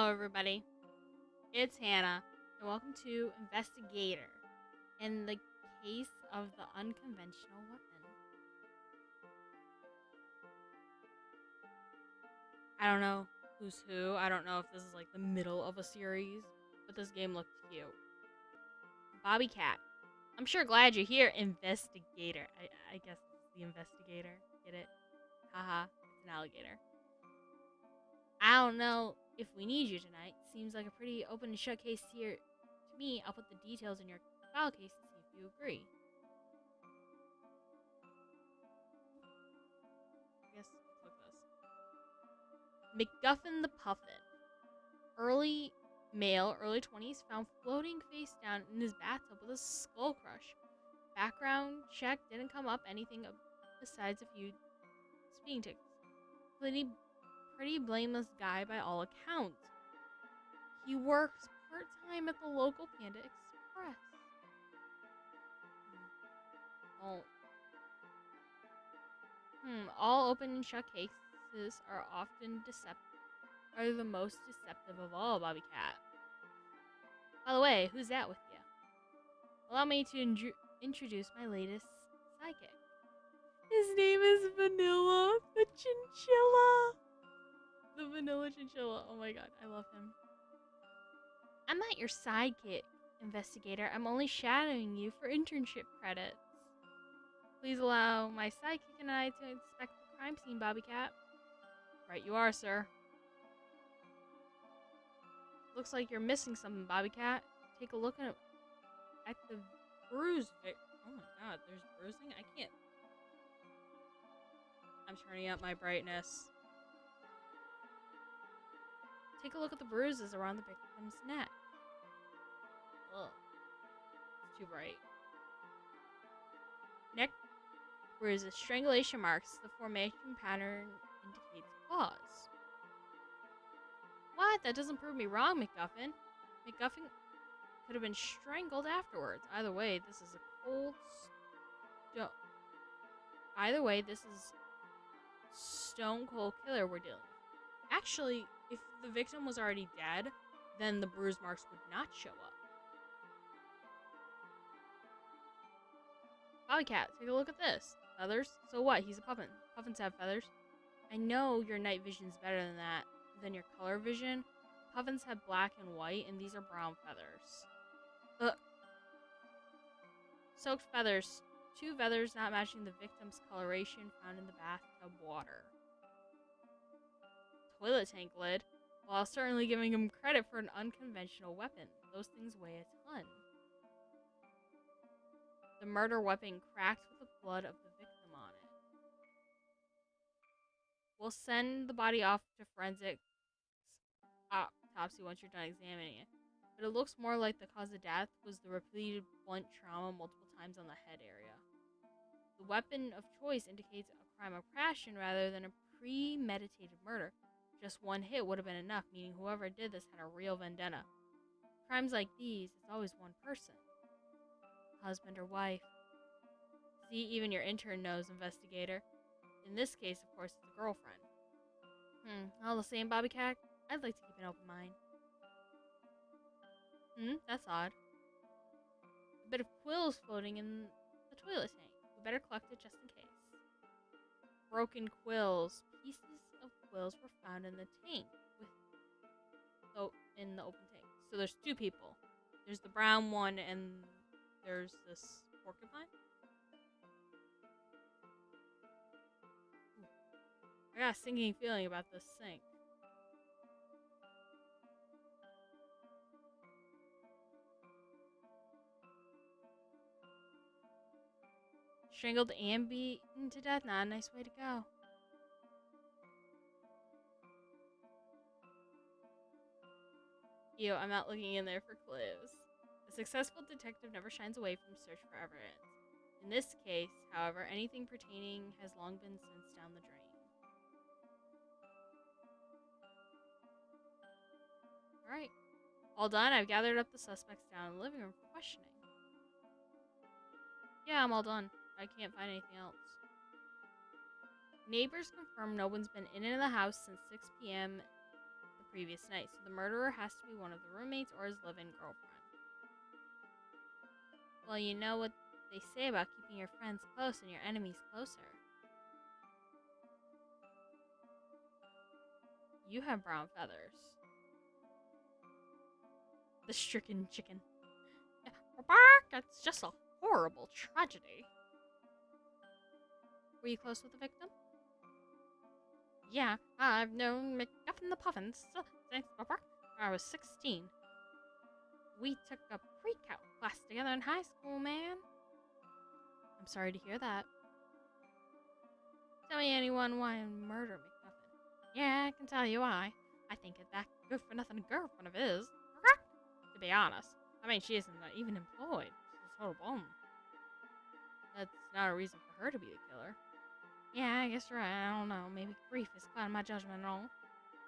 Hello, everybody. It's Hannah, and welcome to Investigator in the case of the unconventional weapon. I don't know who's who. I don't know if this is like the middle of a series, but this game looked cute. Bobby Cat. I'm sure glad you're here, Investigator. I guess it's the Investigator. Get it? Haha, it's an alligator. I don't know if we need you tonight. Seems like a pretty open and shut case here. To me, I'll put the details in your file case to see if you agree. I guess let's look at this. McGuffin the Puffin. Early male, early 20s, found floating face down in his bathtub with a skull crush. Background check didn't come up anything besides a few speeding tickets. Pretty blameless guy by all accounts. He works part-time at the local Panda Express. All open and shut cases are often are the most deceptive of all, Bobby Cat. By the way, who's that with you? Allow me to introduce my latest sidekick. His name is Vanilla the Chinchilla. The Vanilla Chinchilla. Oh my god, I love him. I'm not your sidekick, Investigator. I'm only shadowing you for internship credits. Please allow my sidekick and I to inspect the crime scene, Bobby Cat. Right you are, sir. Looks like you're missing something, Bobby Cat. Take a look at the bruise. Oh my god, there's bruising? I can't. I'm turning up my brightness. Take a look at the bruises around the victim's neck. Ugh. It's too bright. Neck bruises, strangulation marks. The formation pattern indicates claws. What? That doesn't prove me wrong, McGuffin. McGuffin could have been strangled afterwards. Either way, this is a cold stone. Either way, this is stone cold killer we're dealing with. Actually, if the victim was already dead, then the bruise marks would not show up. Bobby Cat, take a look at this. Feathers? So what? He's a puffin. Puffins have feathers. I know your night vision's better than your color vision. Puffins have black and white, and these are brown feathers. Soaked feathers. 2 feathers not matching the victim's coloration found in the bathtub water. Toilet tank lid. While certainly giving him credit for an unconventional weapon, those things weigh a ton. The murder weapon cracked with the blood of the victim on it. We'll send the body off to forensic autopsy once you're done examining it. But it looks more like the cause of death was the repeated blunt trauma multiple times on the head area. The weapon of choice indicates a crime of passion rather than a premeditated murder. Just one hit would have been enough, meaning whoever did this had a real vendetta. Crimes like these, it's always one person. Husband or wife. See, even your intern knows, Investigator. In this case, of course, it's a girlfriend. All the same, Bobby Cat, I'd like to keep an open mind. That's odd. A bit of quills floating in the toilet tank. We better collect it just in case. Broken quills. Pieces of quills were found in the tank in the open tank. So there's 2 people. There's the brown one and there's this porcupine. I got a sinking feeling about this sink. Strangled and beaten to death. Not a nice way to go. Ew, I'm not looking in there for clues. A successful detective never shines away from search for evidence. In this case, however, anything pertaining has long been sent down the drain. Alright. All done, I've gathered up the suspects down in the living room for questioning. Yeah, I'm all done. I can't find anything else. Neighbors confirm no one's been in and out of the house since 6 p.m. the previous night, so the murderer has to be one of the roommates or his live-in girlfriend. Well, you know what they say about keeping your friends close and your enemies closer. You have brown feathers. The stricken chicken. It's just a horrible tragedy. Were you close with the victim? Yeah, I've known McGuffin the Puffin since I was 16. We took a pre-calc class together in high school, man. I'm sorry to hear that. Tell me anyone why murder McGuffin. Yeah, I can tell you why. I think it's that good-for-nothing girlfriend of his. To be honest, I mean, she isn't even employed. She's a total bum. That's not a reason for her to be the killer. Yeah, I guess you're right. I don't know. Maybe grief is clouding my judgment and all.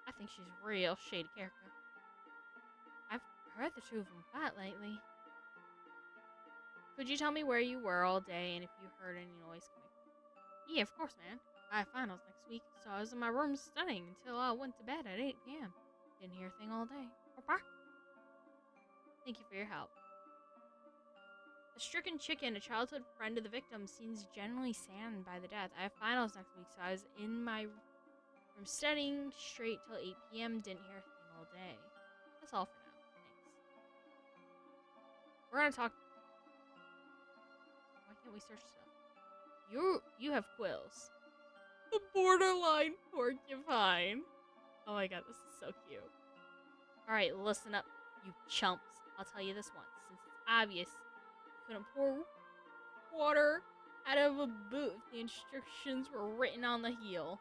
I think she's a real shady character. I've heard the two of them fight lately. Could you tell me where you were all day and if you heard any noise coming? Yeah, of course, man. I have finals next week, so I was in my room studying until I went to bed at 8 p.m. Didn't hear a thing all day. Thank you for your help. A stricken chicken, a childhood friend of the victim, seems generally saddened by the death. I have finals next week, so I was in my room studying straight till 8 p.m. Didn't hear a thing all day. That's all for now. Thanks. We're gonna talk. Why can't we search stuff? You have quills. The borderline porcupine. Oh my god, this is so cute. Alright, listen up, you chumps. I'll tell you this once, since it's obvious you couldn't pour water out of a boot if the instructions were written on the heel.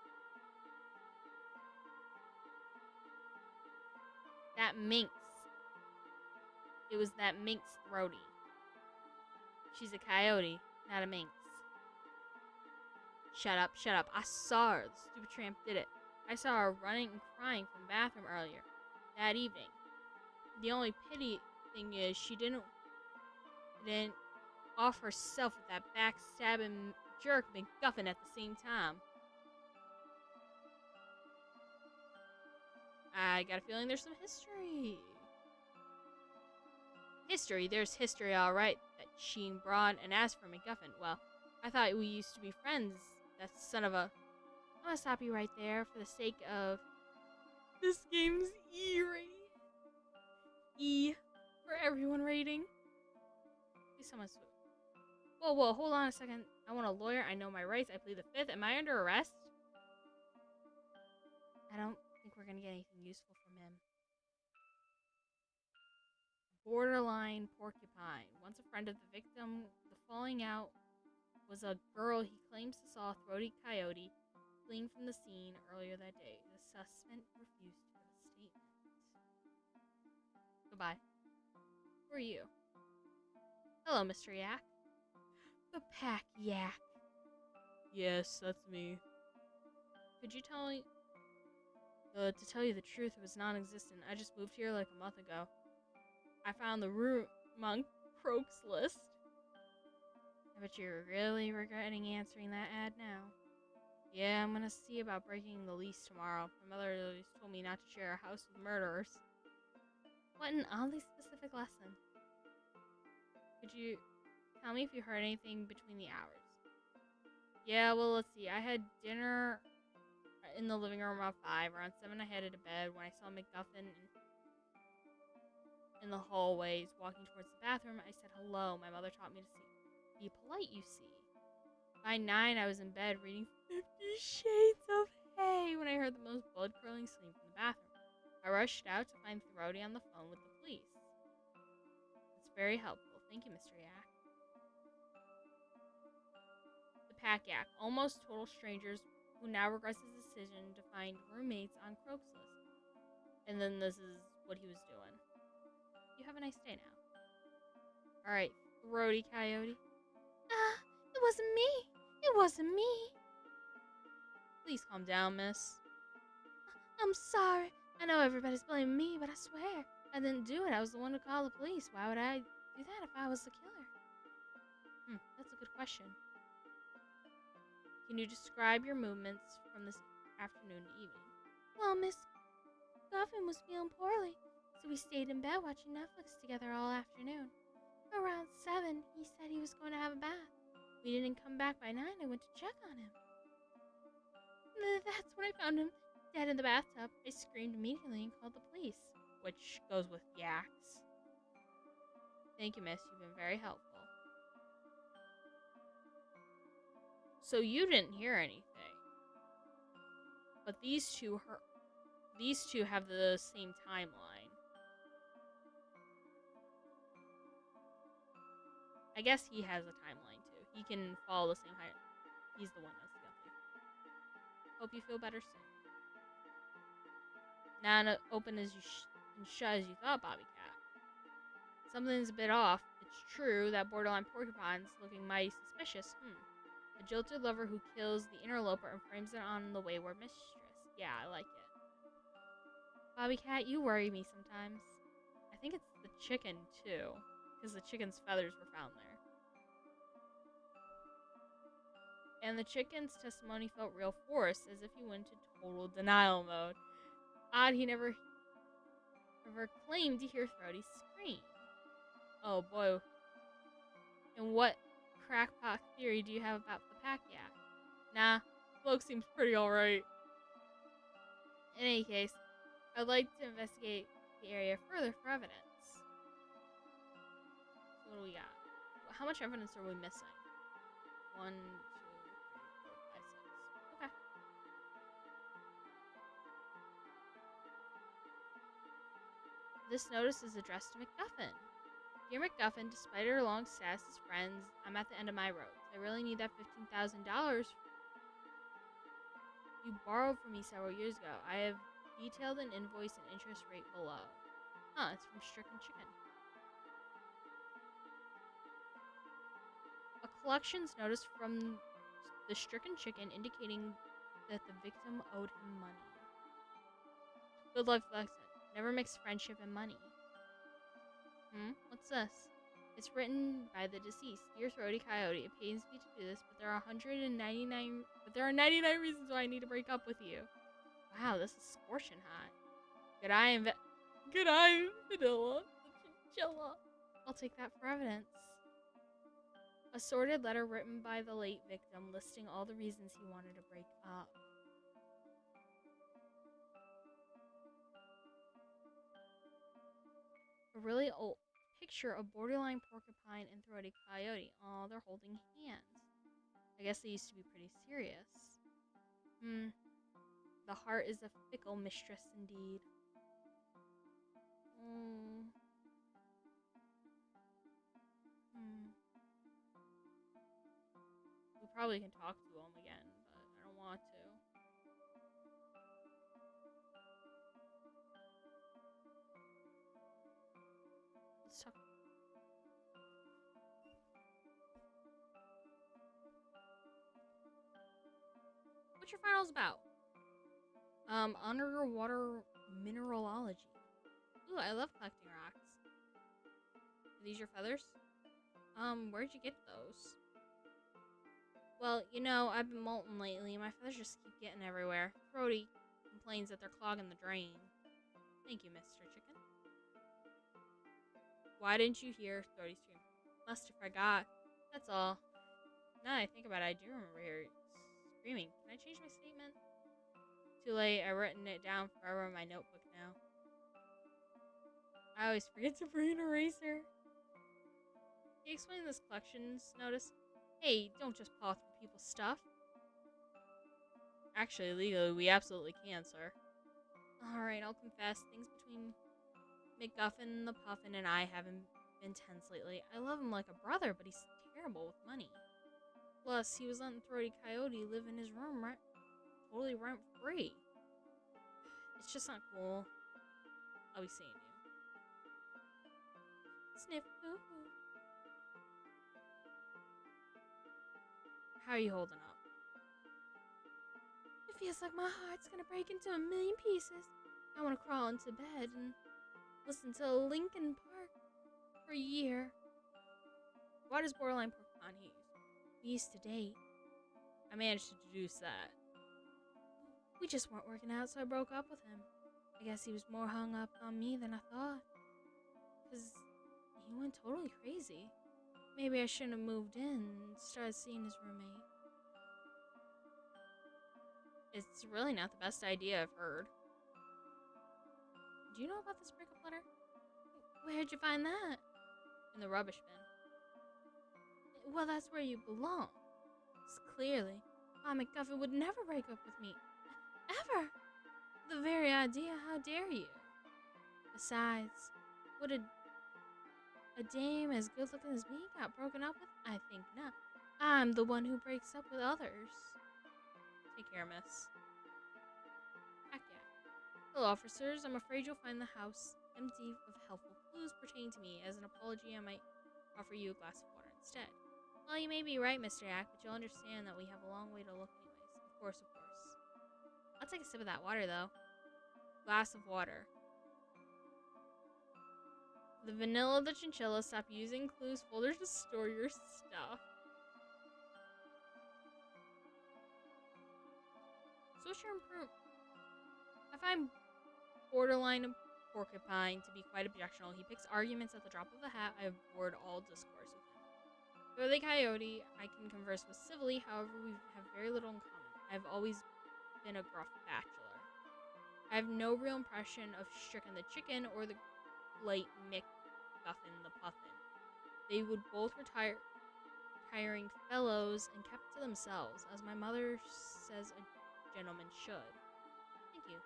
That minx. It was that minx throaty. She's a coyote, not a minx. Shut up, shut up. I saw her. The stupid tramp did it. I saw her running and crying from the bathroom earlier that evening. The only pity thing is she didn't off herself with that backstabbing jerk McGuffin at the same time. I got a feeling there's some history. History? There's history, alright. That sheen broad. And as for McGuffin, well, I thought we used to be friends. That son of a... I'm gonna stop you right there for the sake of... This game's E rating. E for everyone rating. Please someone swoop. Whoa, hold on a second. I want a lawyer. I know my rights. I plead the fifth. Am I under arrest? I don't think we're gonna get anything useful from him. Borderline porcupine. Once a friend of the victim, the falling out was a girl he claims to saw a throaty coyote fleeing from the scene earlier that day. The suspect refused to give a statement. Goodbye. Who are you? Hello, Mr. Yak. The Pack Yak. Yes, that's me. Could you tell me... to tell you the truth, it was non-existent. I just moved here like a month ago. I found the room on Croak's list. I bet you're really regretting answering that ad now. Yeah, I'm gonna see about breaking the lease tomorrow. My mother always told me not to share a house with murderers. What an oddly specific lesson. Could you tell me if you heard anything between the hours? Yeah, well, let's see. I had dinner in the living room around 5. Around 7, I headed to bed. When I saw McGuffin in the hallways walking towards the bathroom, I said hello. My mother taught me to be polite, you see. By 9, I was in bed reading 50 Shades of Hay when I heard the most blood-curdling scream from the bathroom. I rushed out to find Throaty on the phone with the police. It's very helpful. Thank you, Mr. Yak. The Pack Yak, almost total strangers who now regrets his decision to find roommates on Croak's list. And then this is what he was doing. You have a nice day now. Alright, Throaty Coyote. It wasn't me. It wasn't me. Please calm down, miss. I'm sorry. I know everybody's blaming me, but I swear I didn't do it. I was the one to call the police. Why would I do that if I was the killer? That's a good question. Can you describe your movements from this afternoon to evening? Well, miss, McGuffin was feeling poorly, so we stayed in bed watching Netflix together all afternoon. Around 7, he said he was going to have a bath. We didn't come back by 9. I went to check on him. That's when I found him dead in the bathtub. I screamed immediately and called the police. Which goes with yaks. Thank you, miss. You've been very helpful. So you didn't hear anything. But these two have the same timeline. I guess he has a timeline too. He can follow the same height. He's the one that's the guilty. Hope you feel better soon. Not open as you and shut as you thought, Bobby Cat. Something's a bit off. It's true that borderline porcupine's looking mighty suspicious. A jilted lover who kills the interloper and frames it on the wayward mistress. Yeah, I like it. Bobby Cat, you worry me sometimes. I think it's the chicken, too. Because the chicken's feathers were found there. And the chicken's testimony felt real forced, as if he went into total denial mode. Odd he never claimed to hear Throaty scream. Oh boy. And what crackpot theory do you have about the pack yak? Nah, bloke seems pretty alright. In any case, I'd like to investigate the area further for evidence. So what do we got? How much evidence are we missing? 1, 2, 3, 4, 5, 6. Okay. This notice is addressed to McGuffin. Dear McGuffin, despite our long status as friends, I'm at the end of my rope. I really need that $15,000 you borrowed from me several years ago. I have detailed an invoice and interest rate below. It's from Stricken Chicken. A collections notice from the Stricken Chicken indicating that the victim owed him money. Good life lesson. Never mix friendship and money. What's this? It's written by the deceased. Dear Throaty Coyote, it pains me to do this, but there are 99 reasons why I need to break up with you. Wow, this is scorching hot. Good eye, Vanilla, the chinchilla. I'll take that for evidence. A sordid letter written by the late victim listing all the reasons he wanted to break up. A really old picture of borderline porcupine and Throaty Coyote. Oh, they're holding hands. I guess they used to be pretty serious. The heart is a fickle mistress indeed. We probably can talk to him again, but I don't want to. Let's talk. What's your finals about? Underwater mineralogy. Ooh, I love collecting rocks. Are these your feathers? Where'd you get those? Well, you know, I've been molting lately, and my feathers just keep getting everywhere. Throaty complains that they're clogging the drain. Thank you, Mr. Chicken. Why didn't you hear Throaty scream? Must have forgot. That's all. Now that I think about it, I do remember her screaming. Can I change my statement? Too late. I've written it down forever in my notebook now. I always forget to bring an eraser. Can you explain this collections notice? Hey, don't just paw through people's stuff. Actually, legally, we absolutely can, sir. Alright, I'll confess. Things between McGuffin the Puffin and I haven't been tense lately. I love him like a brother, but he's terrible with money. Plus, he was letting Throaty Coyote live in his room totally rent-free. It's just not cool. I'll be seeing you. Sniff hoo-hoo. How are you holding up? It feels like my heart's gonna break into a million pieces. I wanna crawl into bed and listen to Linkin Park for a year. Why does borderline porcupine hate you? We used to date. I managed to deduce that. We just weren't working out, so I broke up with him. I guess he was more hung up on me than I thought. Because he went totally crazy. Maybe I shouldn't have moved in and started seeing his roommate. It's really not the best idea I've heard. Do you know about this breakup letter? Where'd you find that? In the rubbish bin. Well, that's where you belong. 'Cause clearly, McGuffin would never break up with me. Ever! The very idea, how dare you? Besides, would a dame as good looking as me got broken up with? I think not. I'm the one who breaks up with others. Take care, miss. Heck yeah. Hello, officers. I'm afraid you'll find the house empty of helpful clues pertaining to me. As an apology, I might offer you a glass of water instead. Well, you may be right, Mr. Yak, but you'll understand that we have a long way to look anyways. Of course, of course. I'll take a sip of that water, though. Glass of water. The vanilla the chinchilla. Stop using clues folders to store your stuff. Social improvement. I find borderline porcupine to be quite objectionable. He picks arguments at the drop of a hat. I avoid all discourse with him. Though the coyote, I can converse with civilly. However, we have very little in common. I've always been a gruff bachelor. I have no real impression of Stricken the Chicken or the late McGuffin the Puffin. They would both retire tiring fellows and kept to themselves, as my mother says a gentleman should. Thank you.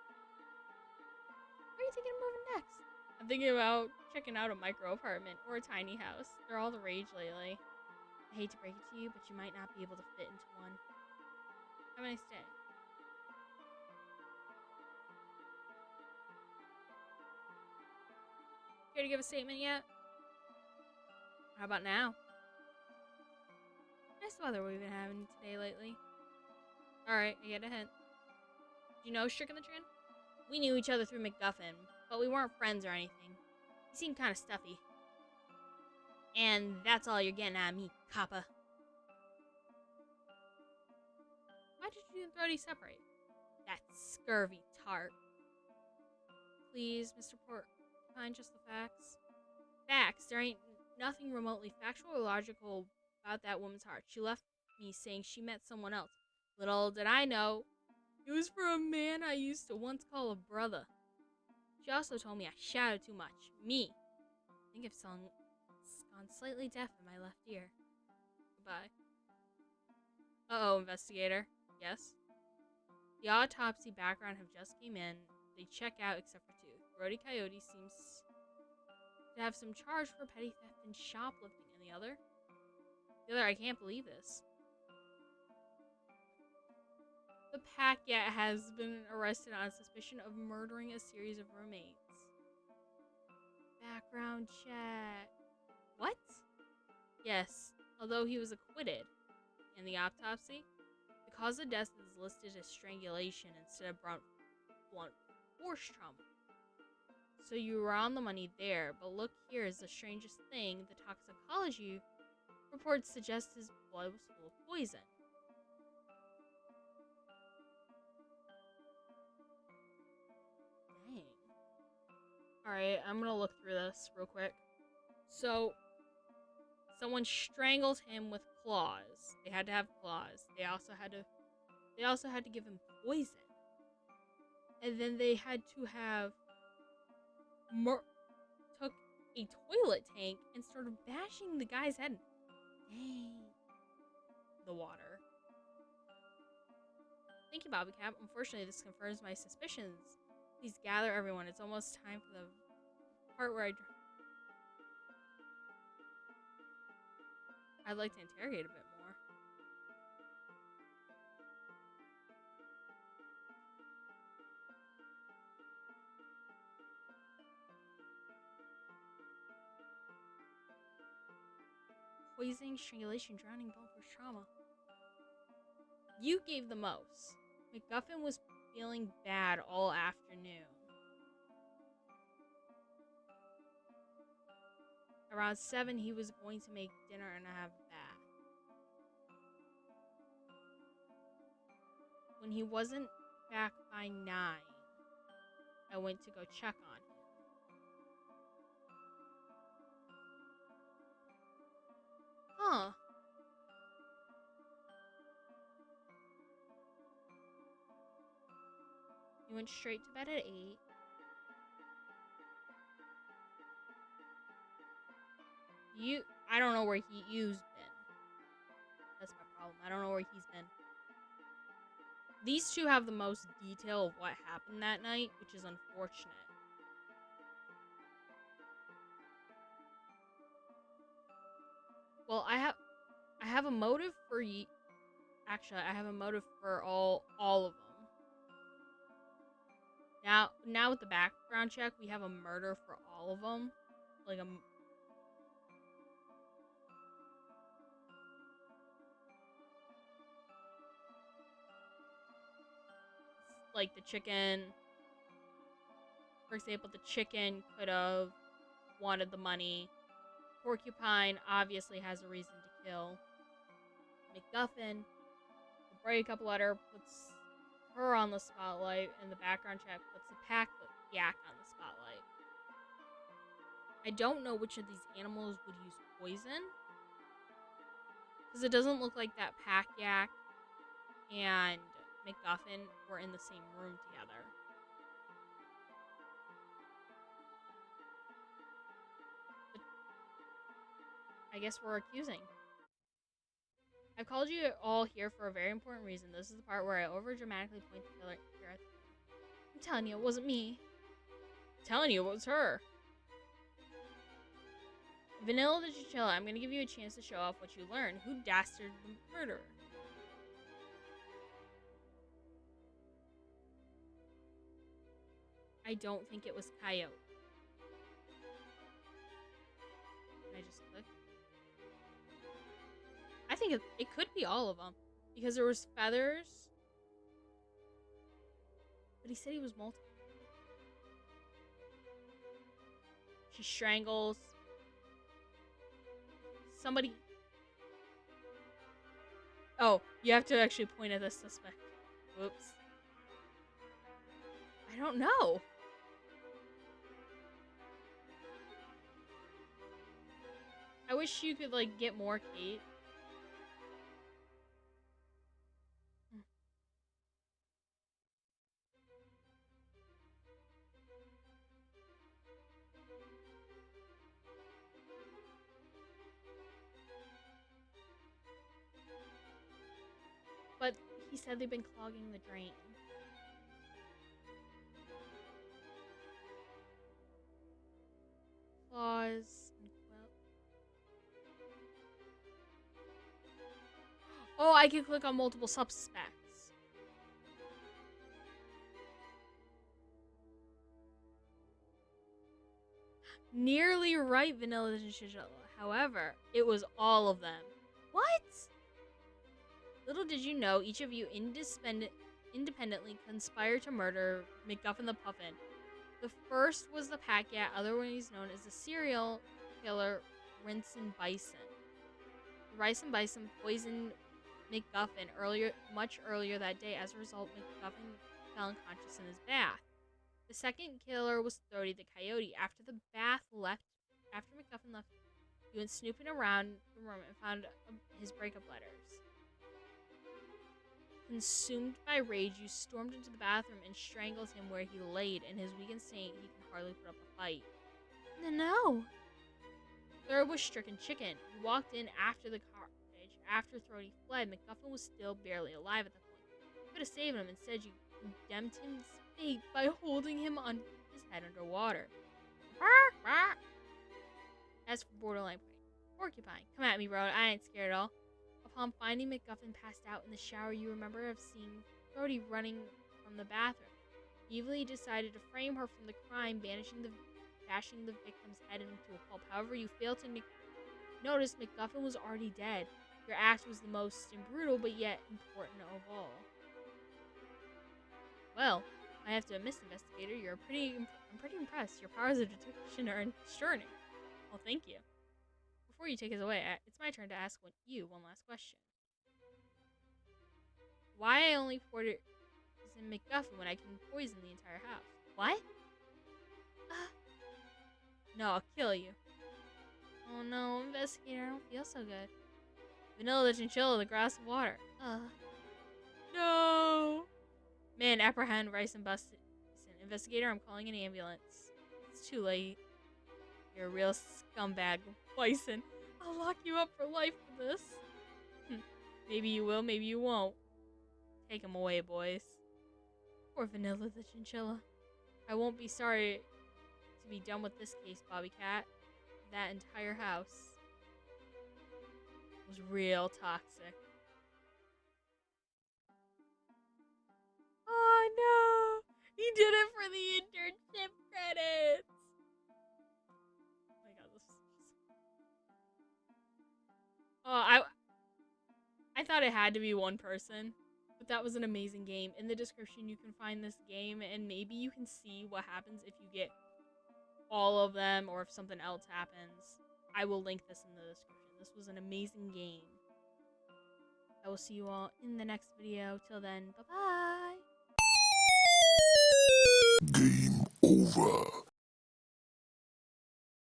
Where are you thinking of moving next? I'm thinking about checking out a micro apartment or a tiny house. They're all the rage lately. I hate to break it to you, but you might not be able to fit into one. Have a nice day. Care to give a statement yet? How about now? Nice weather we've been having today lately. Alright, I get a hint. Do you know Stricken the Chicken? We knew each other through McGuffin, but we weren't friends or anything. He seemed kind of stuffy. And that's all you're getting out of me, coppa. Why did you and Brody separate? That scurvy tart. Please, Mr. Porcupine, just the facts. Facts. There ain't nothing remotely factual or logical about that woman's heart. She left me saying she met someone else. Little did I know, it was for a man I used to once call a brother. She also told me I shouted too much. Me. I think I've gone slightly deaf in my left ear. Goodbye. Uh-oh, investigator. Yes? The autopsy background have just came in. They check out except for two. Brody Coyote seems to have some charge for petty theft and shoplifting. And the other? I can't believe this. The Pack-Yat has been arrested on suspicion of murdering a series of roommates. Background check. What? Yes, although he was acquitted. In the autopsy, the cause of death is listed as strangulation instead of blunt force trauma. So you were on the money there, but look here is the strangest thing. The toxicology report suggests his blood was full of poison. Dang. Alright, I'm gonna look through this real quick. So, someone strangled him with claws. They had to have claws. They also had to give him poison. And then they had to have took a toilet tank and started bashing the guy's head. Dang. The water. Thank you, Bobby Cap. Unfortunately, this confirms my suspicions. Please gather everyone. It's almost time for the part where I'd like to interrogate a bit more. Poisoning, strangulation, drowning, blunt force trauma. You gave the most. McGuffin was feeling bad all afternoon. Around 7, he was going to make dinner and have a bath. When he wasn't back by 9, I went to go check on him. Huh. You went straight to bed at 8. I don't know where you've been. That's my problem. I don't know where he's been. These two have the most detail of what happened that night, which is unfortunate. Well, I have a motive for you. Actually, I have a motive for all of them. Now with the background check, we have a murder for all of them. Like the chicken. For example, the chicken could have wanted the money. Porcupine obviously has a reason to kill. McGuffin, the breakup letter puts her on the spotlight, and the background check puts the pack yak on the spotlight. I don't know which of these animals would use poison, because it doesn't look like that pack yak and McGuffin were in the same room together. But I guess we're accusing. I've called you all here for a very important reason. This is the part where I over-dramatically point the killer here at the... I'm telling you, it wasn't me. I'm telling you, it was her. Vanilla the Chinchilla, I'm going to give you a chance to show off what you learned. Who dastarded the murderer? I don't think it was Coyote. Can I just click? I think it could be all of them. Because there was feathers. But he said he was multiple. She strangles. Somebody. Oh, you have to actually point at the suspect. Whoops. I don't know. I wish you could, get more Kate. But he said they've been clogging the drain. Claws and quill. Oh, I can click on multiple suspects. Nearly right, Vanilla the Chinchilla. However, it was all of them. What? Little did you know, each of you independently conspired to murder McGuffin the Puffin. The first was the pack-cat, otherwise known as the serial killer Rinsin Bison. The Rinsin Bison poisoned McGuffin much earlier that day. As a result, McGuffin fell unconscious in his bath. The second killer was Thody the Coyote. After McGuffin left, he went snooping around the room and found his breakup letters. Consumed by rage, you stormed into the bathroom and strangled him where he laid. In his weakened state, he can hardly put up a fight. No. Third was Stricken Chicken. He walked in after the cottage. After Thody fled, McGuffin was still barely alive at the point. You could have saved him. Instead, you condemned him to fate by holding him on his head underwater. As for Borderline Porcupine, come at me, bro. I ain't scared at all. Upon finding McGuffin passed out in the shower, you remember of seeing Thody running from the bathroom. You evilly decided to frame her from the crime, bashing the victim's head into a pulp. However, you failed to notice McGuffin was already dead. Your act was the most brutal, but yet important of all. Well, I have to admit, Investigator, I'm pretty impressed. Your powers of detection are extraordinary. Well, thank you. Before you take us away, it's my turn to ask you one last question. Why I only poured it in McGuffin when I can poison the entire house? What? No, I'll kill you. Oh no, Investigator, I don't feel so good. Vanilla the chinchilla, the grass of water. Ugh. No! Man, apprehend Rice and Busted. Investigator, I'm calling an ambulance. It's too late. You're a real scumbag, Bison. I'll lock you up for life for this. Maybe you will, maybe you won't. Take him away, boys. Poor Vanilla the chinchilla. I won't be sorry to be done with this case, Bobby Cat. That entire house was real toxic. Oh no! He did it for the internship credits! Oh my god, this is... Oh, I thought it had to be one person, but that was an amazing game. In the description, you can find this game, and maybe you can see what happens if you get all of them, or if something else happens. I will link this in the description. This was an amazing game. I will see you all in the next video. Till then, bye-bye!